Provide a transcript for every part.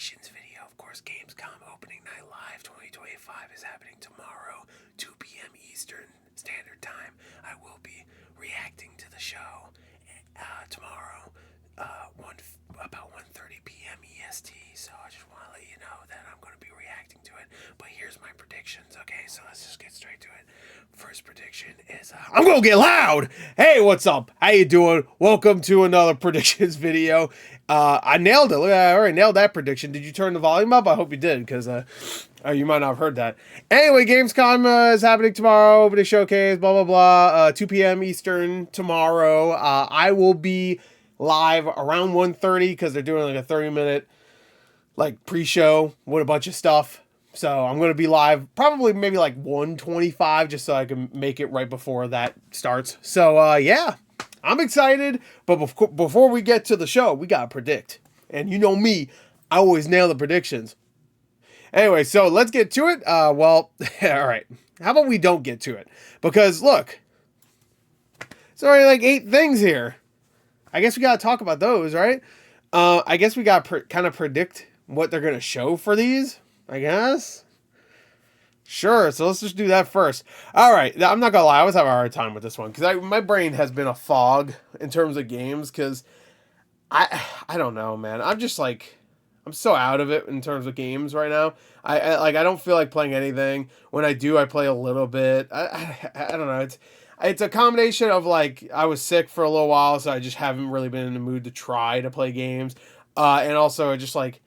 predictions video. Of course, Gamescom Opening Night Live 2025 is happening tomorrow, 2 p.m. Eastern Standard Time. I will be reacting to the show tomorrow, about 1:30 p.m. EST. So I just want to let you know that I'm going to be reacting to it. But here's my predictions. Okay, so let's just get straight to it. First prediction is I'm gonna get loud. Hey, what's up? How you doing? Welcome to another predictions video. I nailed it. Look, I already nailed that prediction. Did you turn the volume up? I hope you did, because you might not have heard that. Anyway, Gamescom is happening tomorrow. Opening showcase. Blah blah blah. 2 p.m. Eastern tomorrow. I will be live around 1:30 because they're doing like a 30-minute like pre-show with a bunch of stuff. So I'm going to be live probably maybe like 1:25 just so I can make it right before that starts. So yeah, I'm excited. But before we get to the show, we got to predict. And you know me, I always nail the predictions. Anyway, so let's get to it. Well, all right. How about we don't get to it? Because look, it's already like 8 things here. I guess we got to talk about those, right? I guess we got to kind of predict what they're going to show for these. I guess. Sure, so let's just do that first. All right, I'm not gonna lie, I was having a hard time with this one because my brain has been a fog in terms of games because I don't know, man. I'm just like I'm so out of it in terms of games right now. I don't feel like playing anything. When I do, I play a little bit. I don't know. It's a combination of like I was sick for a little while, so I just haven't really been in the mood to try to play games, and also just like.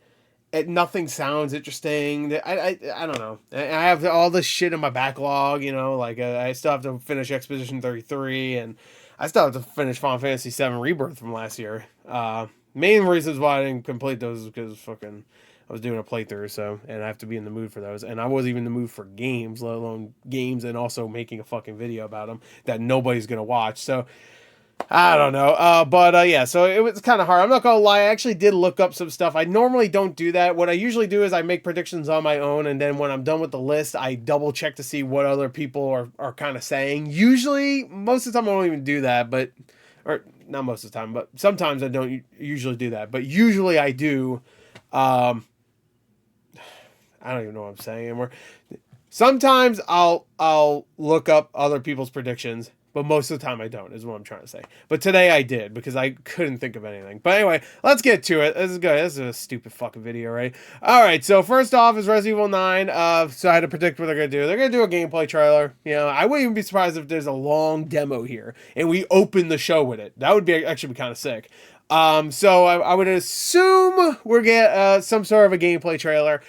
Nothing sounds interesting. I don't know. I have all this shit in my backlog, you know, like I still have to finish Expedition 33 and I still have to finish Final Fantasy 7 Rebirth from last year. Main reasons why I didn't complete those is because fucking I was doing a playthrough, so and I have to be in the mood for those. And I wasn't even in the mood for games, let alone games and also making a fucking video about them that nobody's going to watch. So I don't know. But yeah, so it was kind of hard. I'm not going to lie. I actually did look up some stuff. I normally don't do that. What I usually do is I make predictions on my own. And then when I'm done with the list, I double check to see what other people are kind of saying. Usually, most of the time I don't even do that, or not most of the time, but sometimes I don't usually do that. But usually I do. I don't even know what I'm saying anymore. Sometimes I'll look up other people's predictions. But most of the time I don't, is what I'm trying to say. But today I did, because I couldn't think of anything. But anyway, let's get to it. This is good. This is a stupid fucking video, right? Alright, so first off is Resident Evil 9. So I had to predict what they're going to do. They're going to do a gameplay trailer. You know, I wouldn't even be surprised if there's a long demo here. And we open the show with it. That would be actually be kind of sick. So I would assume we're get some sort of a gameplay trailer.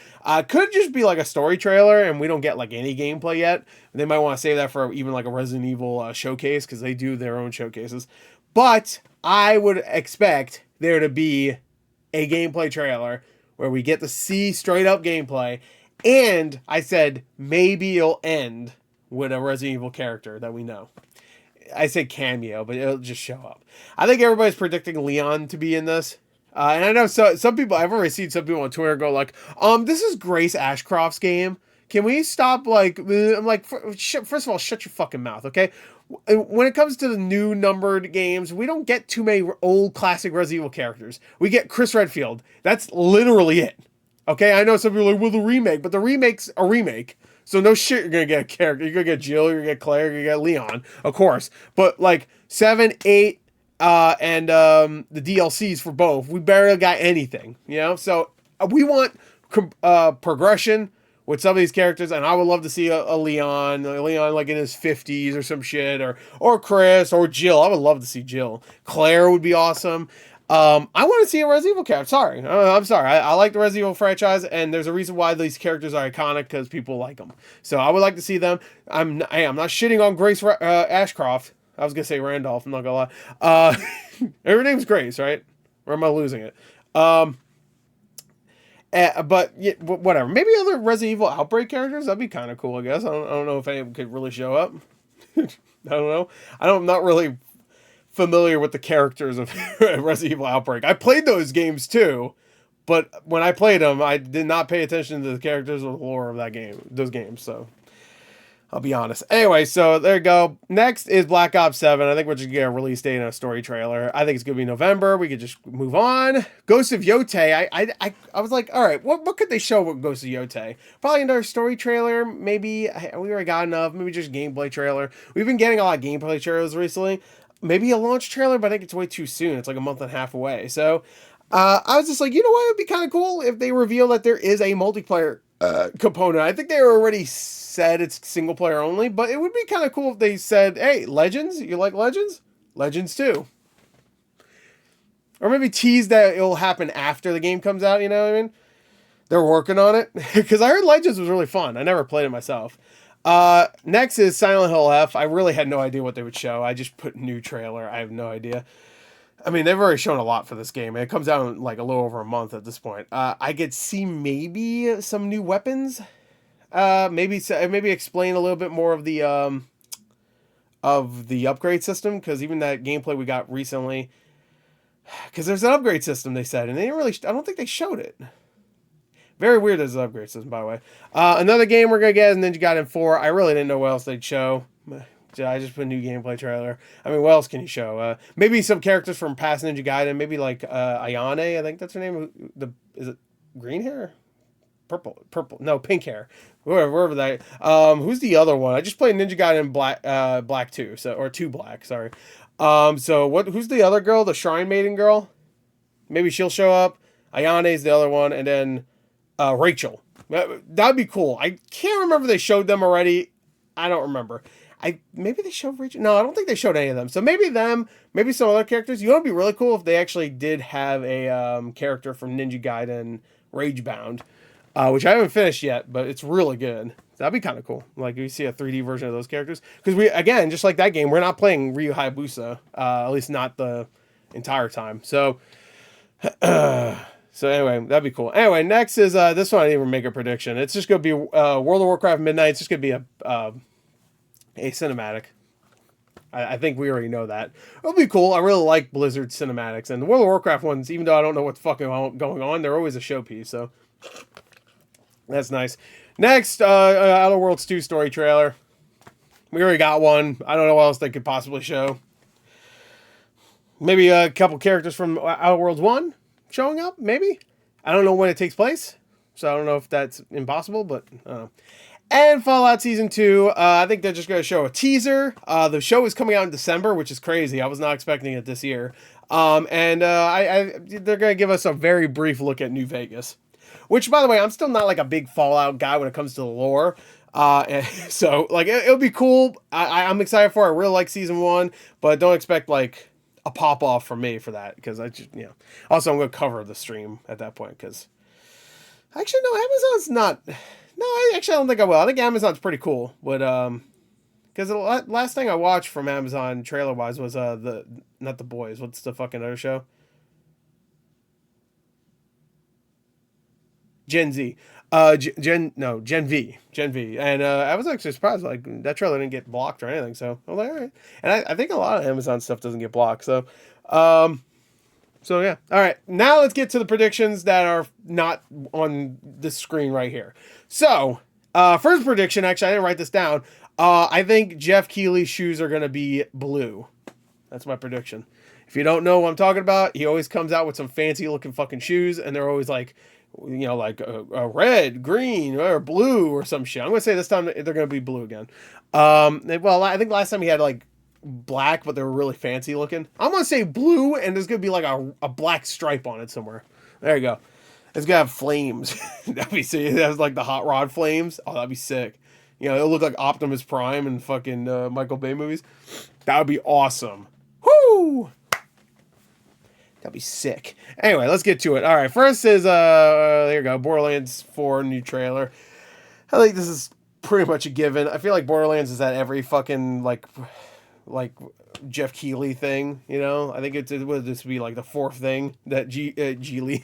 Could just be like a story trailer and we don't get like any gameplay yet. They might want to save that for even like a Resident Evil showcase because they do their own showcases. But I would expect there to be a gameplay trailer where we get to see straight up gameplay. And I said maybe it'll end with a Resident Evil character that we know. I say cameo, but it'll just show up. I think everybody's predicting Leon to be in this. And I know some people, I've already seen some people on Twitter go like, this is Grace Ashcroft's game. Can we stop, like, I'm like, first of all, shut your fucking mouth, okay? When it comes to the new numbered games, we don't get too many old classic Resident Evil characters. We get Chris Redfield. That's literally it. Okay, I know some people are like, well, the remake, but the remake's a remake. So no shit you're going to get a character. You're going to get Jill, you're going to get Claire, you're going to get Leon, of course. But, like, 7, 8, and the DLCs for both, we barely got anything, you know? So we want progression with some of these characters, and I would love to see a Leon like in his 50s or some shit, or Chris, or Jill. I would love to see Jill. Claire would be awesome. I want to see a Resident Evil character. I'm sorry. I like the Resident Evil franchise, and there's a reason why these characters are iconic, because people like them. So I would like to see them. I'm not shitting on Grace Ashcroft. I was going to say Randolph, I'm not going to lie. Her name's Grace, right? Or am I losing it? But yeah, whatever. Maybe other Resident Evil Outbreak characters? That'd be kind of cool, I guess. I don't know if anyone could really show up. I don't know. I'm not really familiar with the characters of Resident Evil Outbreak. I played those games too, but when I played them, I did not pay attention to the characters or the lore of those games. So I'll be honest. Anyway, so there you go. Next is Black Ops 7. I think we're just going to get a release date and a story trailer. I think it's going to be November. We could just move on. Ghost of Yotei. I was like, all right, what could they show with Ghost of Yotei? Probably another story trailer. Maybe we already got enough. Maybe just gameplay trailer. We've been getting a lot of gameplay trailers recently. Maybe a launch trailer, but I think it's way too soon. It's like a month and a half away. So I was just like, you know what? It would be kind of cool if they reveal that there is a multiplayer component. I think they already said it's single player only, but it would be kind of cool if they said, hey, Legends, you like Legends? Legends too. Or maybe tease that it'll happen after the game comes out, you know what I mean? They're working on it. Because I heard Legends was really fun. I never played it myself. Next is Silent Hill F. I really had no idea what they would show. I just put new trailer. I have no idea. I mean, they've already shown a lot for this game. It comes out in like a little over a month at this point. I could see maybe some new weapons. Maybe explain a little bit more of the upgrade system, because even that gameplay we got recently, because there's an upgrade system they said, and they didn't really. I don't think they showed it. Very weird as an upgrade system, by the way. Another game we're gonna get is Ninja Gaiden 4. I really didn't know what else they'd show. I just put a new gameplay trailer. I mean, what else can you show? Maybe some characters from past Ninja Gaiden. Maybe like Ayane, I think that's her name. Is it green hair? Purple. No, pink hair. Wherever that. Who's the other one? I just played Ninja Gaiden Black 2, or 2 Black. Sorry. So who's the other girl? The Shrine Maiden girl. Maybe she'll show up. Ayane's the other one, and then Rachel. That'd be cool. I can't remember if they showed them already. I don't remember. Maybe they showed Rachel. No, I don't think they showed any of them. So maybe them, maybe some other characters. You know, it'd be really cool if they actually did have a character from Ninja Gaiden Ragebound, which I haven't finished yet, but it's really good. That'd be kind of cool. Like you see a 3D version of those characters, because we, again, just like that game, we're not playing Ryu Hayabusa, at least not the entire time. So, so anyway, that'd be cool. Anyway, next is this one. I didn't even make a prediction. It's just gonna be World of Warcraft Midnight. It's just gonna be a cinematic. I think we already know that. It'll be cool. I really like Blizzard cinematics, and the World of Warcraft ones, even though I don't know what's fucking going on, they're always a showpiece, so that's nice. Next, Outer Worlds 2 story trailer. We already got one. I don't know what else they could possibly show. Maybe a couple characters from Outer Worlds 1 showing up, maybe? I don't know when it takes place, so I don't know if that's impossible, but I don't know. And Fallout Season 2, I think they're just going to show a teaser. The show is coming out in December, which is crazy. I was not expecting it this year. And they're going to give us a very brief look at New Vegas. Which, by the way, I'm still not like a big Fallout guy when it comes to the lore. So, like, it'll be cool. I'm excited for it. I really like Season 1, but don't expect, like, a pop-off from me for that. Because I just, Also, I'm going to cover the stream at that point, because... Actually, no, Amazon's not... No, I don't think I will. I think Amazon's pretty cool, but because the last thing I watched from Amazon trailer wise was not The Boys. What's the fucking other show? Gen Z. Gen V. And I was actually surprised. Like that trailer didn't get blocked or anything. So I was like, all right. And I think a lot of Amazon stuff doesn't get blocked. So, so yeah. All right. Now let's get to the predictions that are not on this screen right here. So, first prediction, actually, I didn't write this down. I think Jeff Keighley's shoes are going to be blue. That's my prediction. If you don't know what I'm talking about, he always comes out with some fancy looking fucking shoes, and they're always like, like a red, green, or blue, or some shit. I'm going to say this time they're going to be blue again. Well, I think last time he had like black, but they were really fancy looking. I'm going to say blue, and there's going to be like a black stripe on it somewhere. There you go. It's gonna have flames. That'd be sick. It has like the hot rod flames. Oh, that'd be sick. It'll look like Optimus Prime in fucking Michael Bay movies. That would be awesome. Woo! That'd be sick. Anyway, let's get to it. All right, first is there you go. Borderlands 4 new trailer. I think this is pretty much a given. I feel like Borderlands is at every fucking like Jeff Keighley thing, I think it would this be like the fourth thing that Geely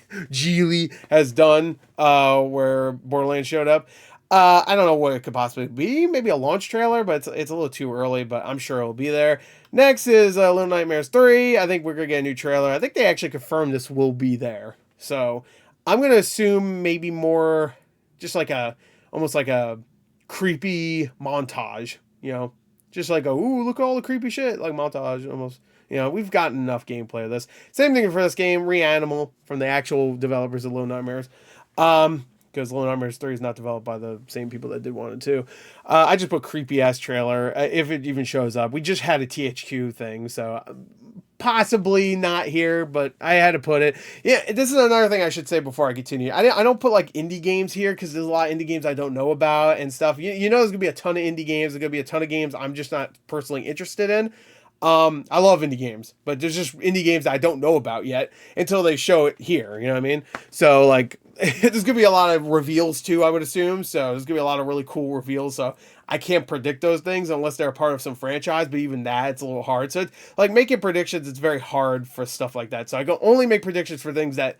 has done where Borderlands showed up. I don't know what it could possibly be. Maybe a launch trailer, but it's a little too early, but I'm sure it'll be there. Next is Little Nightmares 3. I think we're going to get a new trailer. I think they actually confirmed this will be there. So I'm going to assume maybe more just like almost like a creepy montage, just like ooh, look at all the creepy shit, like montage almost. We've gotten enough gameplay of this. Same thing for this game, Reanimal, from the actual developers of Little Nightmares. Because Little Nightmares 3 is not developed by the same people that did 1 and 2. I just put creepy ass trailer, if it even shows up. We just had a THQ thing, so possibly not here, but I had to put it. Yeah, this is another thing I should say before I continue. I don't put like indie games here because there's a lot of indie games I don't know about and stuff. There's gonna be a ton of indie games. There's gonna be a ton of games I'm just not personally interested in. I love indie games, but there's just indie games that I don't know about yet until they show it here. You know what I mean? So like, there's gonna be a lot of reveals too, I would assume. So there's gonna be a lot of really cool reveals. So I can't predict those things unless they're a part of some franchise. But even that, it's a little hard. So like making predictions, it's very hard for stuff like that. So I can only make predictions for things that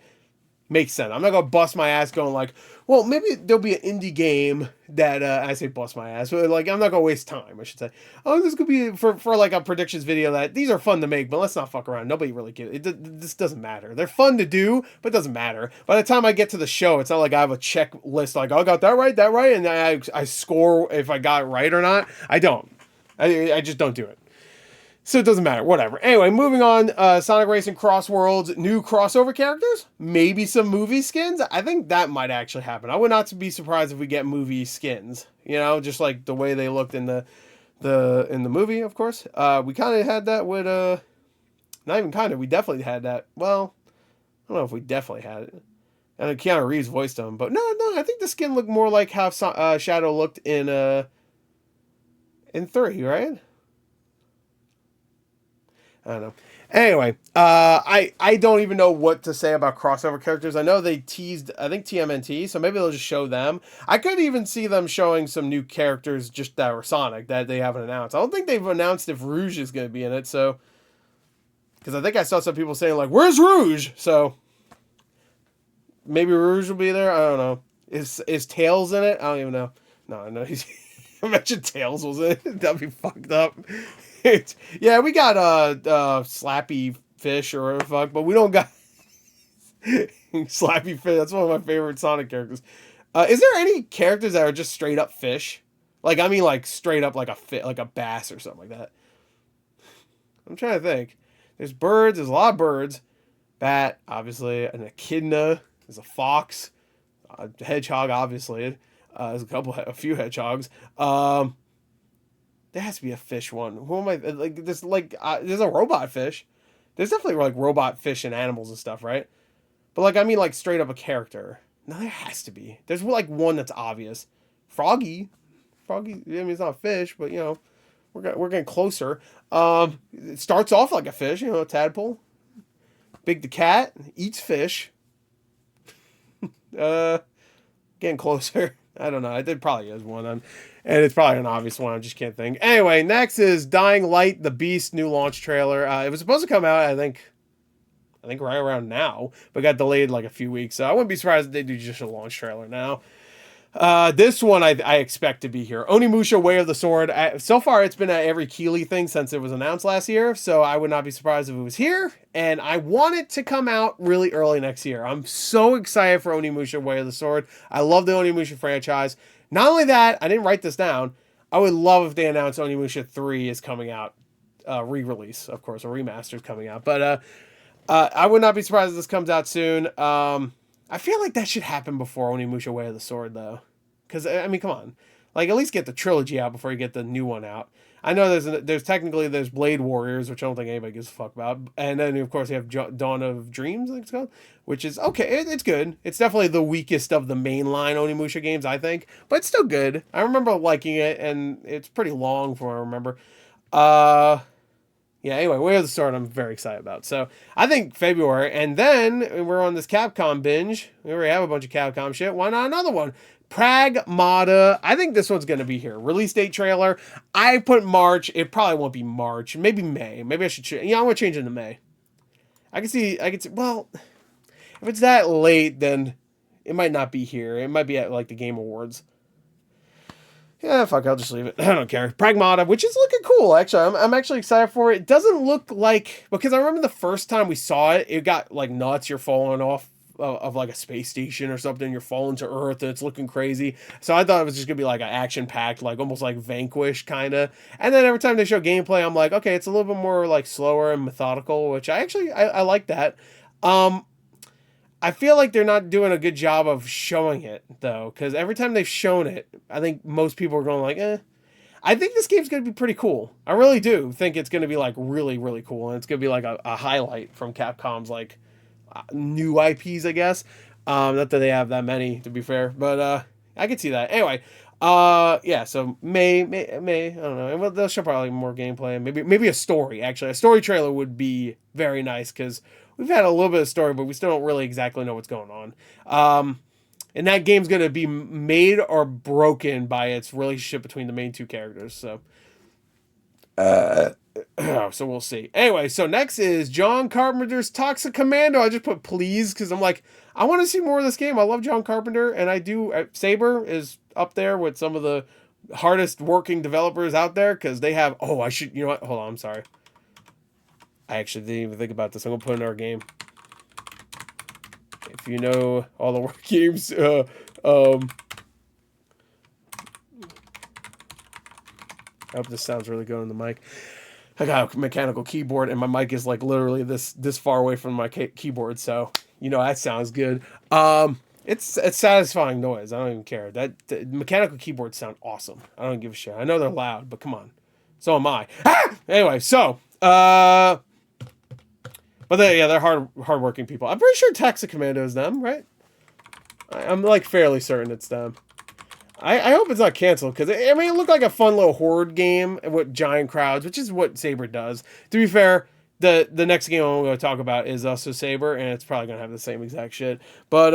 makes sense. I'm not gonna bust my ass going like, well, maybe there'll be an indie game that I say bust my ass, but like I'm not gonna waste time. I should say, oh, this could be for like a predictions video that these are fun to make, but let's not fuck around. Nobody really get it. This doesn't matter. They're fun to do, but it doesn't matter. By the time I get to the show, it's not like I have a checklist like, oh, I got that right, and I score if I got it right or not. I don't. I just don't do it. So it doesn't matter, whatever. Anyway, moving on, Sonic Racing Cross Worlds, new crossover characters, maybe some movie skins. I think that might actually happen. I would not be surprised if we get movie skins, just like the way they looked in the movie, of course. We kind of had that with, not even kind of, we definitely had that. Well, I don't know if we definitely had it. And Keanu Reeves voiced him, but no, I think the skin looked more like how Shadow looked in 3, right? I don't know. Anyway, I don't even know what to say about crossover characters. I know they teased, I think TMNT, so maybe they'll just show them. I could even see them showing some new characters just that were Sonic that they haven't announced. I don't think they've announced if Rouge is going to be in it, so because I think I saw some people saying like, "Where's Rouge?" So maybe Rouge will be there. I don't know. Is Tails in it? I don't even know. No, I know he's. Imagine Tails was in it. That'd be fucked up. Yeah, we got Slappy Fish or whatever the fuck, but we don't got Slappy Fish. That's one of my favorite Sonic characters. Is there any characters that are just straight up fish? Like I mean, like straight up like a bass or something like that. I'm trying to think. There's birds. There's a lot of birds. Bat, obviously, an echidna. There's a fox, a hedgehog, obviously. There's a few hedgehogs. There has to be a fish one. Who am I like? There's a robot fish. There's definitely like robot fish and animals and stuff, right? But like I mean like straight up a character. No, there has to be. There's like one that's obvious. Froggy. I mean it's not a fish, but we're getting closer. It starts off like a fish, a tadpole. Big the cat eats fish. Getting closer. I don't know. It probably is one, and it's probably an obvious one. I just can't think. Anyway, next is Dying Light: The Beast new launch trailer. It was supposed to come out, I think right around now, but got delayed like a few weeks. So I wouldn't be surprised if they do just a launch trailer now. This one I expect to be here. Onimusha: Way of the Sword. So far, it's been at every Keighley thing since it was announced last year, so I would not be surprised if it was here. And I want it to come out really early next year. I'm so excited for Onimusha: Way of the Sword. I love the Onimusha franchise. Not only that, I didn't write this down. I would love if they announced Onimusha 3 is coming out. Re-release, of course, a remaster is coming out. But I would not be surprised if this comes out soon. I feel like that should happen before Onimusha: Way of the Sword, though. Because, I mean, come on. Like, at least get the trilogy out before you get the new one out. I know there's Blade Warriors, which I don't think anybody gives a fuck about. And then, of course, you have Dawn of Dreams, I think it's called. Which is, okay, it's good. It's definitely the weakest of the mainline Onimusha games, I think. But it's still good. I remember liking it, and it's pretty long from what I remember. Yeah, anyway, Way of the Sword I'm very excited about. So, I think February, and then we're on this Capcom binge. We already have a bunch of Capcom shit. Why not another one? Pragmata. I think this one's going to be here. Release date trailer. I put March. It probably won't be March. Maybe May. Maybe I should change. I'm going to change it to May. I can see, well, if it's that late, then it might not be here. It might be at, like, the Game Awards. Yeah, fuck, I'll just leave it. I don't care. Pragmata, which is looking cool, actually. I'm actually excited for it. It doesn't look like... Because I remember the first time we saw it, it got, like, nuts. You're falling off of like a space station or something. You're falling to Earth and it's looking crazy. So I thought it was just gonna be like an action packed, like almost like Vanquish kind of. And then every time they show gameplay, I'm like, okay, it's a little bit more like slower and methodical, which I like that. I feel like they're not doing a good job of showing it though, because every time they've shown it, I think most people are going like, eh. I think this game's going to be pretty cool. I really do think it's going to be like really, really cool. And it's going to be like a highlight from Capcom's like new IPs, I guess. Not that they have that many, to be fair, but I could see that. Anyway, yeah, so May, I don't know. And they'll show probably more gameplay and maybe a story, actually. A story trailer would be very nice because we've had a little bit of story, but we still don't really exactly know what's going on. And that game's going to be made or broken by its relationship between the main two characters. So, so we'll see. Anyway, so next is John Carpenter's Toxic Commando. I just put please because I'm like, I want to see more of this game. I love John Carpenter, and I do. Saber is up there with some of the hardest working developers out there because they have. Oh, I should. You know what? Hold on. I'm sorry. I actually didn't even think about this. I'm going to put in our game. If you know all the work games, I hope this sounds really good on the mic. I got a mechanical keyboard, and my mic is like literally this far away from my keyboard, so you know that sounds good. It's satisfying noise. I don't even care. The mechanical keyboards sound awesome. I don't give a shit. I know they're loud, but come on. So am I. Anyway, so but they're hardworking people. I'm pretty sure Toxic Commando is them, right? I'm like fairly certain it's them. I hope it's not canceled because it looked like a fun little horde game with giant crowds, which is what Saber does. To be fair, the next game I'm going to talk about is also Saber, and it's probably going to have the same exact shit. But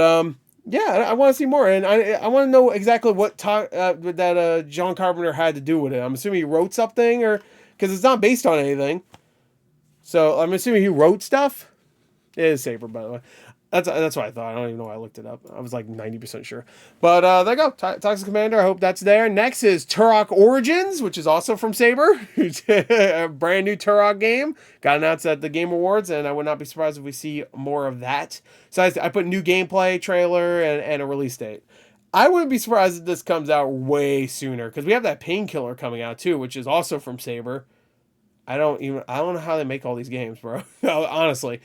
yeah, I want to see more, and I want to know exactly what that John Carpenter had to do with it. I'm assuming he wrote something, or because it's not based on anything. So I'm assuming he wrote stuff. It is Saber, by the way. That's what I thought. I don't even know why I looked it up. I was like 90% sure. But there you go. Toxic Commander. I hope that's there. Next is Turok Origins, which is also from Saber. A brand new Turok game. Got announced at the Game Awards, and I would not be surprised if we see more of that. So I put new gameplay, trailer, and a release date. I wouldn't be surprised if this comes out way sooner, because we have that Painkiller coming out too, which is also from Saber. I don't know how they make all these games, bro. Honestly.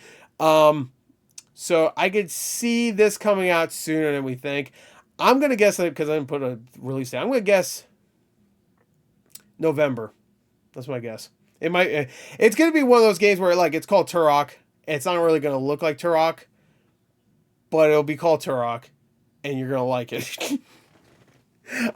So I could see this coming out sooner than we think. I'm going to guess that because I didn't put a release date. I'm going to guess November. That's my guess. It's going to be one of those games where like it's called Turok. It's not really going to look like Turok, but it'll be called Turok and you're going to like it.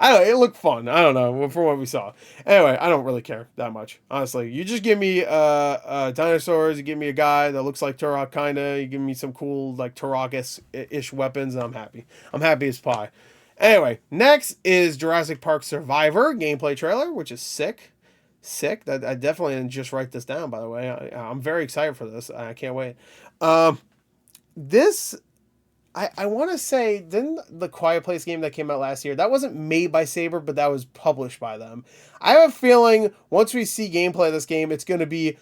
I don't know, it looked fun. I don't know, from what we saw. Anyway, I don't really care that much. Honestly, you just give me dinosaurs, you give me a guy that looks like Turok, kinda. You give me some cool, like, Turok-ish weapons, and I'm happy. I'm happy as pie. Anyway, next is Jurassic Park Survivor gameplay trailer, which is sick. Sick. I definitely didn't just write this down, by the way. I'm very excited for this. I can't wait. This... I want to say, didn't the Quiet Place game that came out last year, that wasn't made by Saber, but that was published by them. I have a feeling once we see gameplay of this game, it's going to be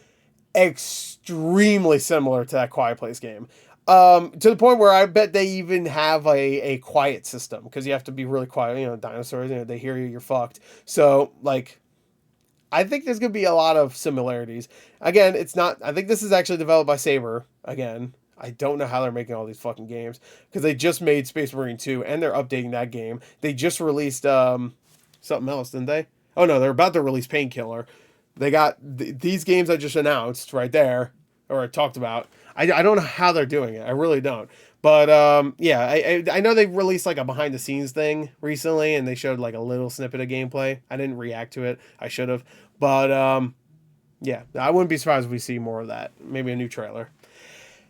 extremely similar to that Quiet Place game. To the point where I bet they even have a quiet system, because you have to be really quiet. You know, dinosaurs, they hear you, you're fucked. So, like, I think there's going to be a lot of similarities. Again, I think this is actually developed by Saber, again. I don't know how they're making all these fucking games because they just made Space Marine 2 and they're updating that game. They just released something else, didn't they? Oh no, they're about to release Painkiller. They got these games I just announced right there, or I talked about. I don't know how they're doing it. I really don't. But yeah, I know they released like a behind the scenes thing recently and they showed like a little snippet of gameplay. I didn't react to it. I should have. But yeah, I wouldn't be surprised if we see more of that. Maybe a new trailer.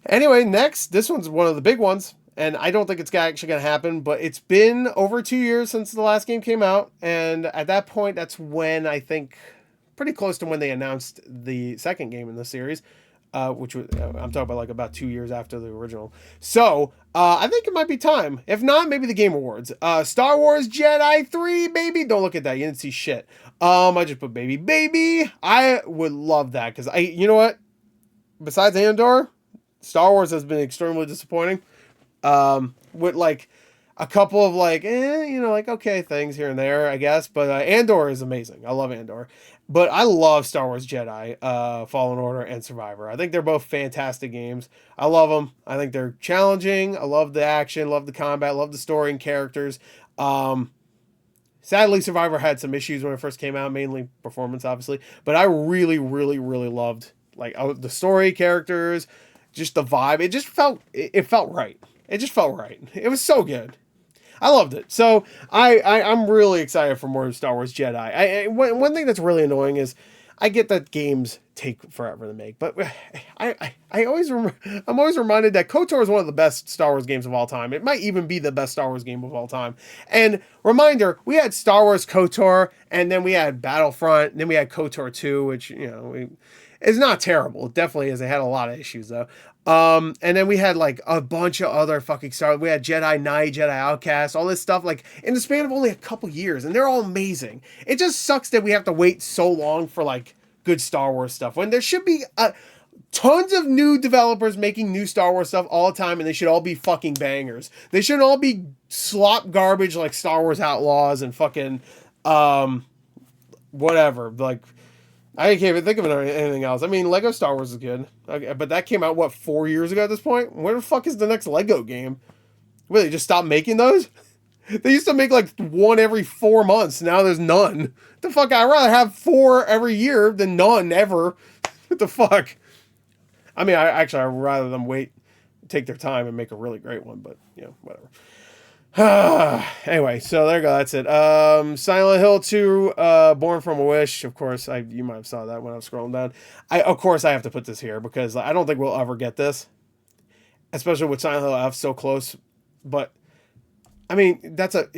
Anyway, next, this one's one of the big ones, and I don't think it's actually going to happen, but it's been over 2 years since the last game came out, and at that point, that's when I think, pretty close to when they announced the second game in the series, which was, I'm talking about like about 2 years after the original. So, I think it might be time. If not, maybe the Game Awards. Star Wars Jedi 3, baby. Don't look at that. You didn't see shit. I just put baby. I would love that, because you know what? Besides Andor, Star Wars has been extremely disappointing. with like a couple of like, like okay things here and there, I guess. But Andor is amazing. I love Andor. But I love Star Wars Jedi, Fallen Order, and Survivor. I think they're both fantastic games. I love them. I think they're challenging. I love the action, love the combat, love the story and characters. Sadly, Survivor had some issues when it first came out, mainly performance, obviously. But I really, really, really loved like the story, characters, just the vibe. It just it felt right. It just felt right. It was so good. I loved it. So I'm really excited for more Star Wars Jedi. One thing that's really annoying is I get that games take forever to make, but I'm always reminded that KOTOR is one of the best Star Wars games of all time. It might even be the best Star Wars game of all time. And reminder, we had Star Wars KOTOR, and then we had Battlefront, and then we had KOTOR 2, which is not terrible. It definitely is. It had a lot of issues though. And then we had like a bunch of other fucking Star. We had Jedi Knight, Jedi Outcast, all this stuff like in the span of only a couple years, and they're all amazing. It just sucks that we have to wait so long for like good Star Wars stuff when there should be tons of new developers making new Star Wars stuff all the time, and they should all be fucking bangers. They shouldn't all be slop garbage like Star Wars Outlaws and fucking whatever like. I can't even think of anything else. I mean, Lego Star Wars is good. Okay, but that came out, 4 years ago at this point? Where the fuck is the next Lego game? Will they just stop making those? They used to make like one every 4 months. Now there's none. The fuck? I'd rather have 4 every year than none ever. What the fuck? I mean, I'd rather them take their time and make a really great one, but, whatever. Anyway, so there you go. That's it. Silent Hill 2, Born from a Wish. Of course, you might have saw that when I was scrolling down. Of course, I have to put this here because I don't think we'll ever get this, especially with Silent Hill F so close. But I mean, that's a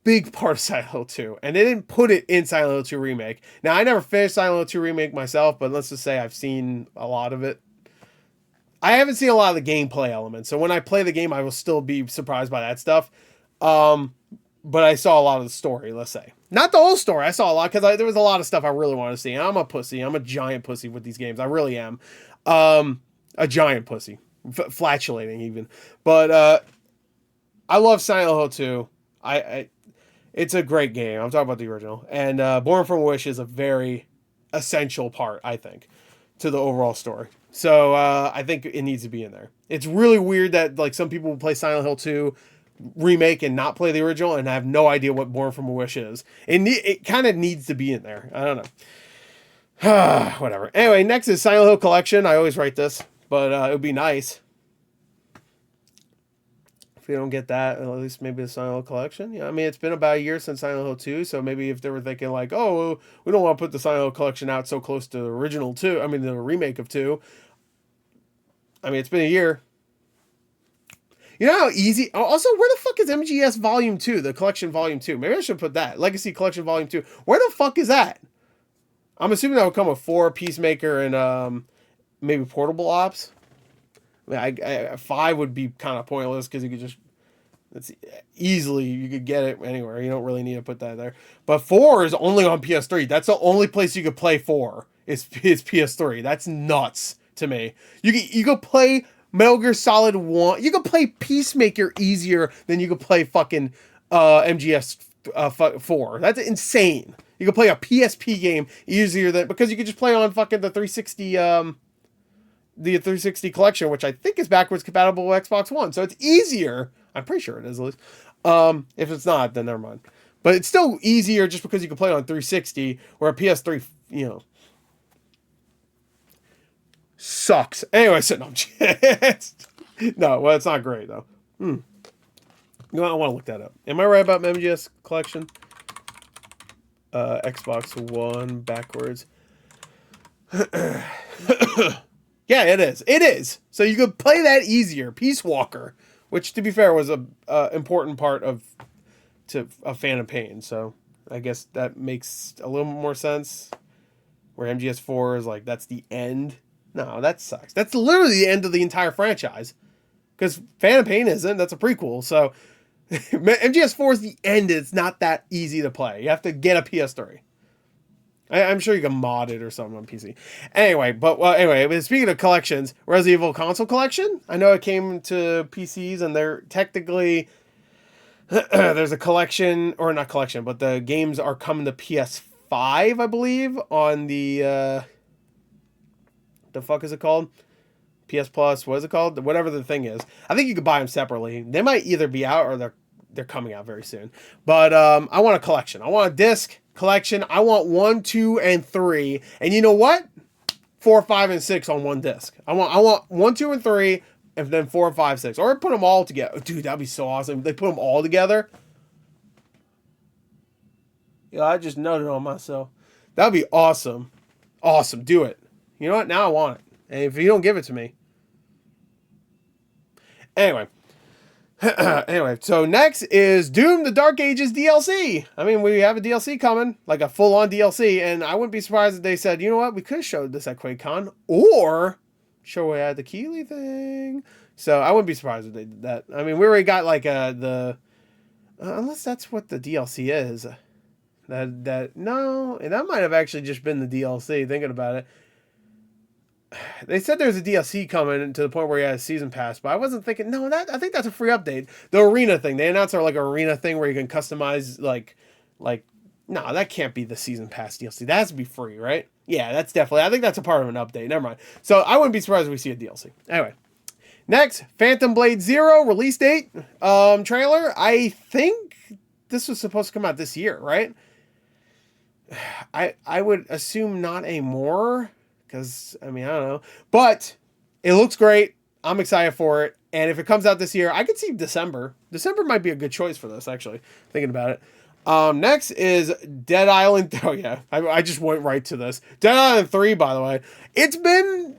big part of Silent Hill 2, and they didn't put it in Silent Hill 2 Remake. Now, I never finished Silent Hill 2 Remake myself, but let's just say I've seen a lot of it. I haven't seen a lot of the gameplay elements, so when I play the game, I will still be surprised by that stuff. But I saw a lot of the story, let's say. Not the whole story. I saw a lot because there was a lot of stuff I really wanted to see. I'm a pussy. I'm a giant pussy with these games. I really am. A giant pussy. Flatulating even. But I love Silent Hill 2. It's a great game. I'm talking about the original. And Born from a Wish is a very essential part, I think, to the overall story. So I think it needs to be in there. It's really weird that like some people will play Silent Hill 2 Remake and not play the original and have no idea what Born from a Wish is. It kind of needs to be in there. I don't know. Whatever. Anyway, next is Silent Hill Collection. I always write this, but it would be nice if we don't get that. At least maybe the Silent Hill Collection. Yeah, I mean, it's been about a year since Silent Hill 2, so maybe if they were thinking like, oh, we don't want to put the Silent Hill Collection out so close to the original 2, I mean, the remake of 2. I mean, it's been a year. You know how easy... Also, where the fuck is MGS Volume 2? The Collection Volume 2. Maybe I should put that. Legacy Collection Volume 2. Where the fuck is that? I'm assuming that would come with 4, Peacemaker, and maybe Portable Ops. I mean, 5 would be kind of pointless because you could just... you could get it anywhere. You don't really need to put that there. But 4 is only on PS3. That's the only place you could play 4 is PS3. That's nuts to me. You could play... Metal Gear Solid 1. You could play Peacemaker easier than you could play fucking MGS 4. That's insane. You could play a PSP game easier than... Because you could just play on fucking the 360... the 360 collection, which I think is backwards compatible with Xbox One. So it's easier. I'm pretty sure it is, at least. If it's not, then never mind. But it's still easier just because you can play on 360, where a PS3, sucks. Anyway, so no, no, well, it's not great though. I want to look that up. Am I right about MGS Collection? Xbox One backwards. Yeah, it is. It is. So you could play that easier. Peace Walker, which to be fair was a important part of Phantom Pain. So I guess that makes a little more sense. Where MGS 4 is like that's the end. No, that sucks. That's literally the end of the entire franchise. Because Phantom Pain isn't. That's a prequel. So MGS4 is the end. It's not that easy to play. You have to get a PS3. I'm sure you can mod it or something on PC. Anyway, but speaking of collections, Resident Evil console collection. I know it came to PCs, and they're technically there's a collection, or not collection, but the games are coming to PS5, I believe, on the fuck is it called? PS Plus, what is it called? Whatever the thing is. I think you could buy them separately. They might either be out or they're coming out very soon. But I want a collection. I want a disc collection. I want 1, 2, and 3. And you know what? 4, 5, and 6 on one disc. I want 1, 2, and 3, and then 4, 5, 6. Or put them all together. Dude, that'd be so awesome. They put them all together. Yeah, I just noted on myself. That'd be awesome. Awesome. Do it. You know what? Now I want it. And if you don't give it to me. Anyway. So next is Doom the Dark Ages DLC. I mean, we have a DLC coming, like a full-on DLC, and I wouldn't be surprised if they said, you know what, we could have showed this at QuakeCon, or show we had the Keeley thing. So I wouldn't be surprised if they did that. I mean, we already got like unless that's what the DLC is. No, that might have actually just been the DLC, thinking about it. They said there's a DLC coming to the point where you had a season pass, but I wasn't thinking, no, I think that's a free update. The arena thing, they announced like an arena thing where you can customize no, that can't be the season pass DLC. That has to be free, right? Yeah, that's definitely, I think that's a part of an update. Never mind. So I wouldn't be surprised if we see a DLC. Anyway, next, Phantom Blade Zero release date trailer. I think this was supposed to come out this year, right? I would assume not anymore. Because, I mean, I don't know. But it looks great. I'm excited for it. And if it comes out this year, I could see December. December might be a good choice for this, actually, thinking about it. Next is Dead Island. Oh, yeah. I just went right to this. Dead Island 3, by the way. It's been,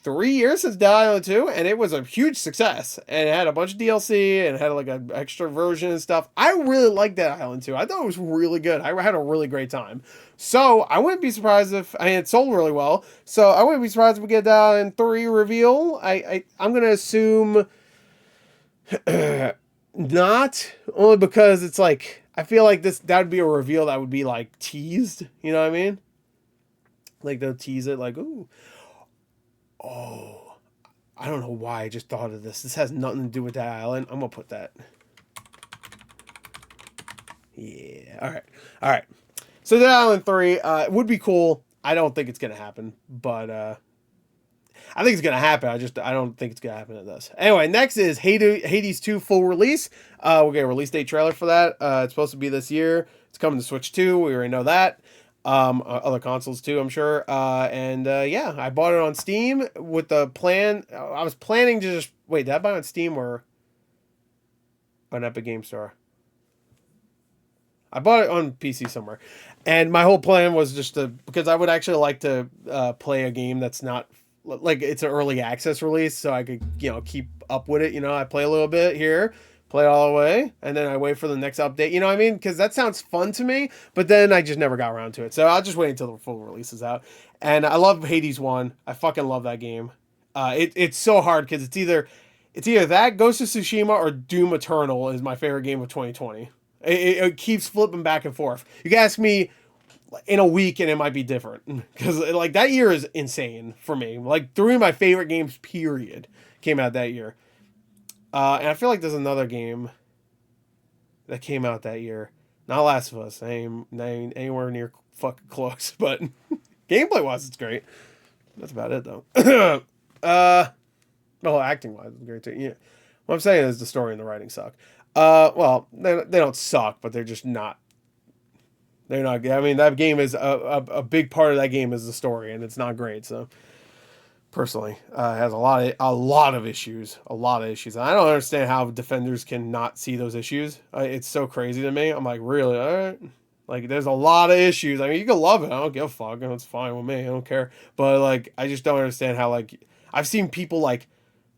3 years since Dead Island 2, and it was a huge success. And it had a bunch of DLC, and it had like an extra version and stuff. I really liked Dead Island 2. I thought it was really good. I had a really great time. So I wouldn't be surprised if it sold really well. So I wouldn't be surprised if we get Dead Island 3 reveal. I'm gonna assume not, only because it's like I feel like that would be a reveal that would be like teased. You know what I mean? Like they'll tease it like, ooh. Oh, I don't know why I just thought of this. This has nothing to do with that island. I'm going to put that. Yeah. All right. So the Island 3 would be cool. I don't think it's going to happen, but I think it's going to happen. I don't think it's going to happen at this. Anyway, next is Hades 2 full release. We'll get a release date trailer for that. It's supposed to be this year. It's coming to Switch 2. We already know that. Other consoles too, I'm sure. Yeah, I bought it on Steam with the plan. I was planning to just wait. Did I buy it on Steam or on Epic Game Store? I bought it on PC somewhere, and my whole plan was just because I would actually like to play a game that's not like it's an early access release, so I could keep up with it. I play a little bit here. Play it all the way, and then I wait for the next update. You know what I mean? Because that sounds fun to me, but then I just never got around to it. So I'll just wait until the full release is out. And I love Hades 1. I fucking love that game. It's so hard because it's either that, Ghost of Tsushima, or Doom Eternal is my favorite game of 2020. It keeps flipping back and forth. You can ask me in a week and it might be different. Because like that year is insane for me. Like 3 of my favorite games, period, came out that year. And I feel like there's another game that came out that year. Not Last of Us. I ain't anywhere near fucking close. But gameplay-wise, it's great. That's about it, though. Well, acting-wise, it's great, too. Yeah. What I'm saying is the story and the writing suck. Well, they don't suck, but they're just not. They're not good. I mean, that game is a big part of that game is the story, and it's not great, so... Personally, has a lot of issues. And I don't understand how defenders can not see those issues. It's so crazy to me. I'm like, really? All right. Like, there's a lot of issues. I mean, you can love it. I don't give a fuck. It's fine with me. I don't care. But like, I just don't understand how I've seen people like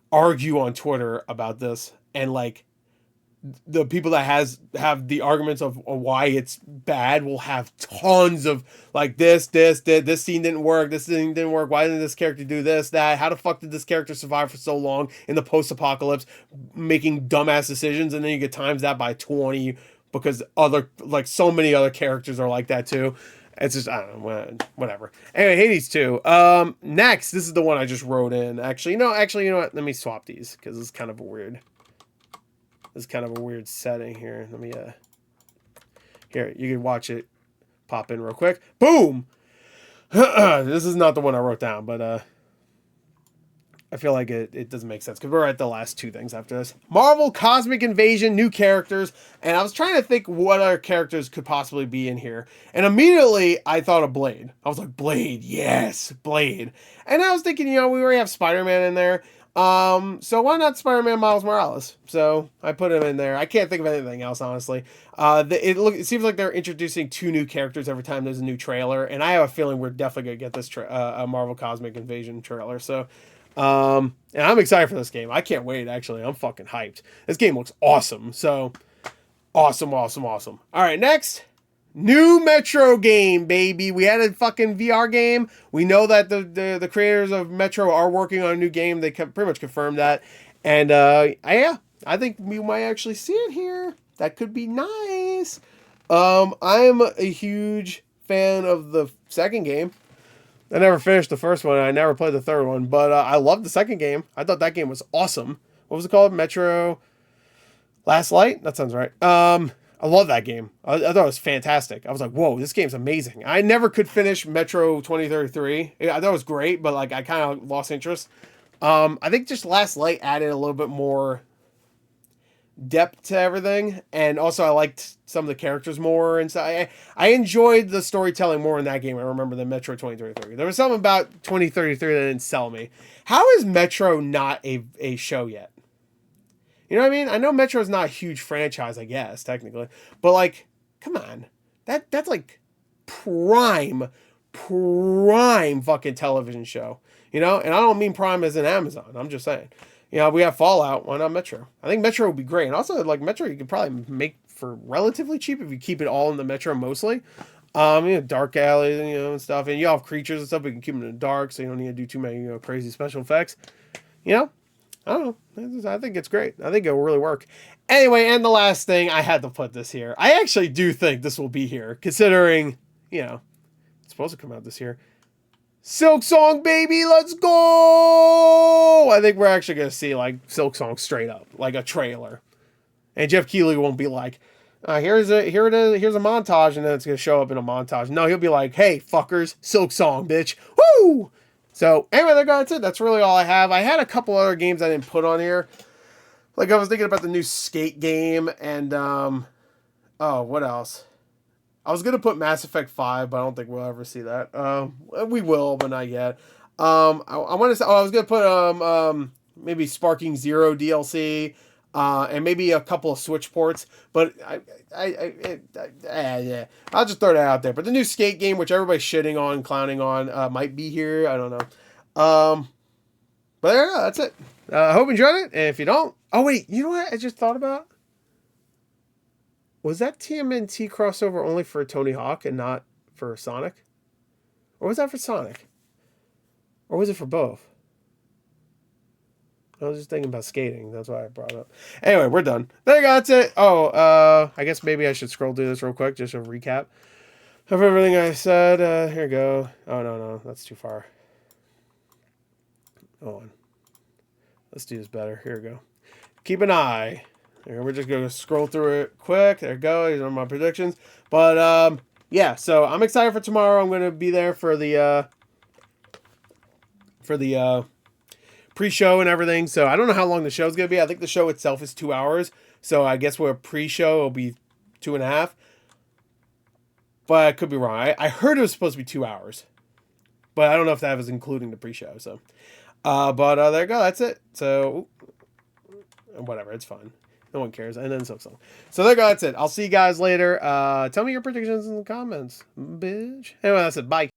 argue on Twitter about this, and like the people that have the arguments of why it's bad will have tons of like this scene didn't work, why didn't this character do this, that, how the fuck did this character survive for so long in the post-apocalypse making dumbass decisions, and then you get times that by 20 because so many other characters are like that too. It's just, I don't know, whatever. Anyway, Hades 2. Next, this is the one I just wrote in. Actually, you know what? Let me swap these because it's kind of a weird. It's kind of a weird setting here. Let me here, you can watch it pop in real quick. Boom. This is not the one I wrote down, but I feel like it doesn't make sense because we're at the last two things after this. Marvel Cosmic Invasion, new characters. And I was trying to think what other characters could possibly be in here. And immediately I thought of Blade. I was like, Blade, yes, Blade. And I was thinking, we already have Spider-Man in there. So why not Spider-Man Miles Morales? So I put him in there. I can't think of anything else, honestly. It seems like they're introducing 2 new characters every time there's a new trailer. And I have a feeling we're definitely going to get this a Marvel Cosmic Invasion trailer. So... and I'm excited for this game. I can't wait, actually. I'm fucking hyped. This game looks awesome. So, awesome. All right, next. New Metro game, baby. We had a fucking VR game. We know that the creators of Metro are working on a new game. They pretty much confirmed that. And, yeah, I think we might actually see it here. That could be nice. I'm a huge fan of the second game. I never finished the first one. I never played the third one, but I loved the second game. I thought that game was awesome. What was it called? Metro Last Light? That sounds right. I love that game. I thought it was fantastic. I was like, whoa, this game's amazing. I never could finish Metro 2033. I thought it was great, but like I kind of lost interest. I think just Last Light added a little bit more depth to everything, and also I liked some of the characters more, and so I enjoyed the storytelling more in that game. I remember than Metro 2033. There was something about 2033 that didn't sell me. How is Metro not a show yet? You know what I mean? I know Metro's not a huge franchise, I guess technically, but like, come on, that's like prime fucking television show, and I don't mean prime as in Amazon. I'm just saying. We have Fallout. Why not Metro? I think Metro would be great. And also, like, Metro, you could probably make for relatively cheap if you keep it all in the Metro mostly. Dark alleys, and stuff. And you have creatures and stuff, but you can keep them in the dark, so you don't need to do too many, crazy special effects. I don't know. I think it's great. I think it'll really work. Anyway, and the last thing, I had to put this here. I actually do think this will be here, considering, it's supposed to come out this year. Silksong, baby, let's go! I think we're actually going to see, like, Silksong straight up, like a trailer. And Jeff Keighley won't be like, here's a montage, and then it's going to show up in a montage. No, he'll be like, hey, fuckers, Silksong, bitch. Woo! So, anyway, that's it. That's really all I have. I had a couple other games I didn't put on here. Like, I was thinking about the new Skate game, and, what else? I was going to put Mass Effect 5, but I don't think we'll ever see that. We will, but not yet. I want to say, I was going to put maybe Sparking Zero DLC, and maybe a couple of Switch ports, but yeah, I'll just throw that out there. But the new Skate game, which everybody's shitting on, clowning on, might be here. I don't know. But there you go. That's it. I hope you enjoyed it. And if you don't, oh wait, you know what I just thought about? Was that TMNT crossover only for Tony Hawk and not for Sonic? Or was that for Sonic? Or was it for both? I was just thinking about skating. That's why I brought it up. Anyway, we're done. There you go. That's it. Oh, I guess maybe I should scroll through this real quick. Just a recap of everything I said. Here we go. Oh, no. That's too far. Hold on. Let's do this better. Here we go. Keep an eye. We're just going to scroll through it quick. There we go. These are my predictions. But, yeah. So, I'm excited for tomorrow. I'm going to be there for the pre-show and everything. So, I don't know how long the show's going to be. I think the show itself is 2 hours. So, I guess we're pre-show. It'll be 2.5. But I could be wrong. I heard it was supposed to be 2 hours. But I don't know if that was including the pre-show. So, but there you go. That's it. So, whatever. It's fine. No one cares. And then Silksong. So there you go. That's it. I'll see you guys later. Tell me your predictions in the comments, bitch. Anyway, that's it. Bye.